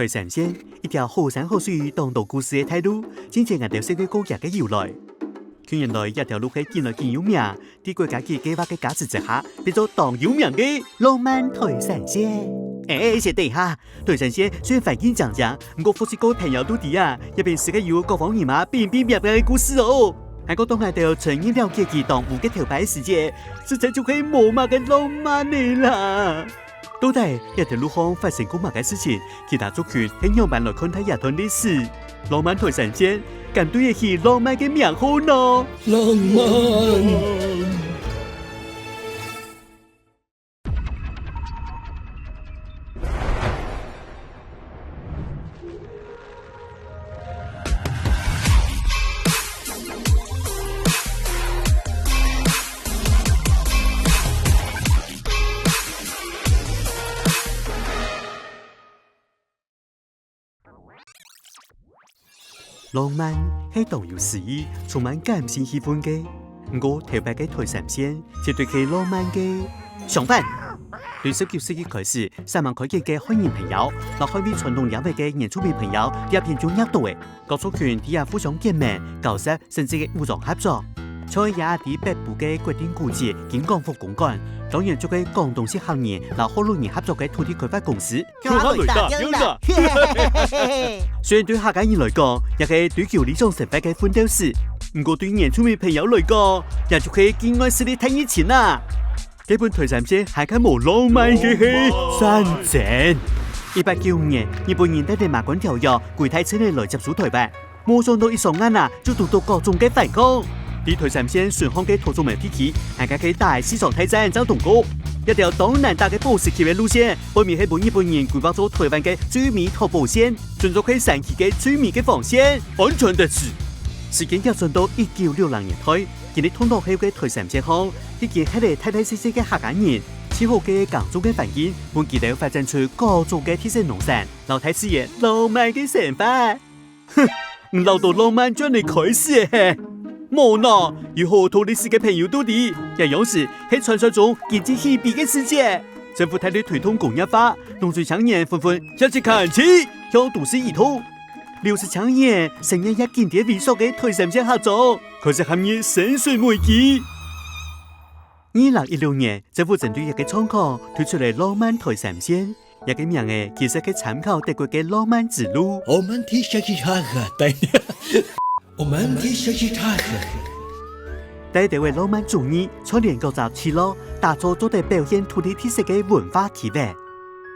台山县一条好山好水、当道故事的态度，真正按照世界各国的由来。近年来，一条路係見來見有名，喺國家嘅計劃嘅加持之下，變做當有名嘅浪漫台山縣。先等下，台山縣雖然環境講講，不過富士哥朋友都知啊，入邊是個有各方人馬變變變嘅故事哦。還個當係到全面了解佢當五個頭牌世界，實在就係無碼嘅浪漫嘅啦。到底一條路上發生過乜嘅事情？其他族群係樣板來看睇一段歷史。浪漫台山縣，咁對得起浪漫嘅名號呢？浪漫。浪漫係當有詩意，充滿感性氣氛嘅。我頭擺嘅台山縣，絕對係浪漫嘅。相反，對19世紀開始，三萬開嘅漢人朋友，落開為傳統領域嘅原住民朋友，也偏重壓倒嘅。各族群底下互相結盟、交涉，甚至嘅武裝合作。在也喺北部嘅決定古蹟兼廣福公館，當然做嘅廣東式行業，和荷蘭人合作嘅土地開發公司。雖然對客家人來講，也係追求理想成敗嘅奮鬥史，不過對原住民朋友來講，也就係境外勢力太熱情啦。基本台山縣係個無浪漫嘅係山城。1895年，日本人帶嚟馬關條約，歸台稱嚟來接收台灣，冇想到一上岸啊，就遭到各種嘅反抗。喺台山縣順航嘅土著民地區，係個嘅大西藏泰山走東過，一條東南大嘅保石橋嘅路線，背面係本日本人規劃咗台灣嘅最美徒步線，盡做佢山區嘅最美嘅防線，安全得住。時間要進到1960年代，見你通到後嘅台山縣後，已經係嚟太太細細嘅客家人，此後嘅耕種嘅環境，本期都發展出各種嘅特色農產，老太師爺浪漫嘅想法。哼，老到浪漫將你開始嘅。冇呢，有好多歷史嘅朋友都知，也有時喺傳說中經濟稀微嘅世界。政府大力推動工業化，農村青年紛紛想去看齊，向都市移動。60青年成日一經典微縮嘅台山縣合作，可是陷入深水危機。2016年，政府針對一個窗口推出嚟浪漫台山縣，一個名嘅其實係參考德國嘅浪漫之路。帶地為浪漫主義，串聯各集起落，打造做地表現土地特色嘅文化體驗。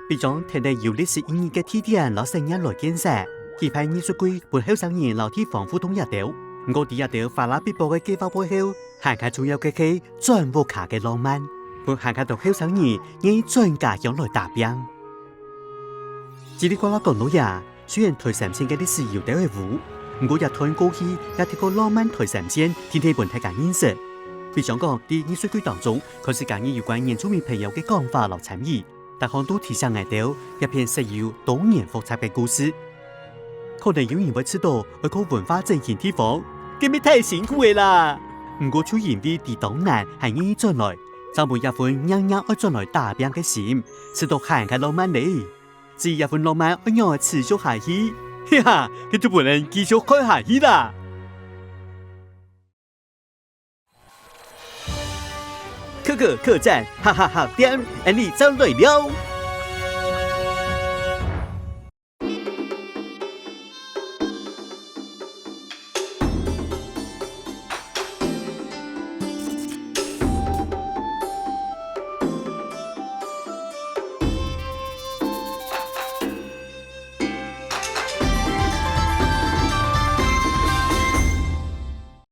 並將天地有歷史意義嘅地點攞成日來建設，期盼藝術季撥後生人留地方互動一條。我哋一條發拉必報嘅計劃背後，行下重要嘅係轉播卡嘅浪漫，撥行下到後生人以專家樣來打拼。嘰里呱啦講到呀，雖然台山縣嘅歷史有啲係糊。我日台過去也睇過浪漫台山縣天氣本體嘅認識，比想講喺藝術季當中，佢是講有關原住民朋友嘅講法來參與，但看都提上眼到一篇實有多元複雜嘅故事。可能有人會知道，外國文化正險地方，咁咪太辛苦嘅啦。唔過出現啲地當難係願意進來，就沒一份樣樣愛進來打拼嘅心，是到行嘅浪漫嚟，只一份浪漫愛讓持續下去。嘿哈，佢就不能繼續開下去啦。可可客棧，哈哈哈店，你走來了。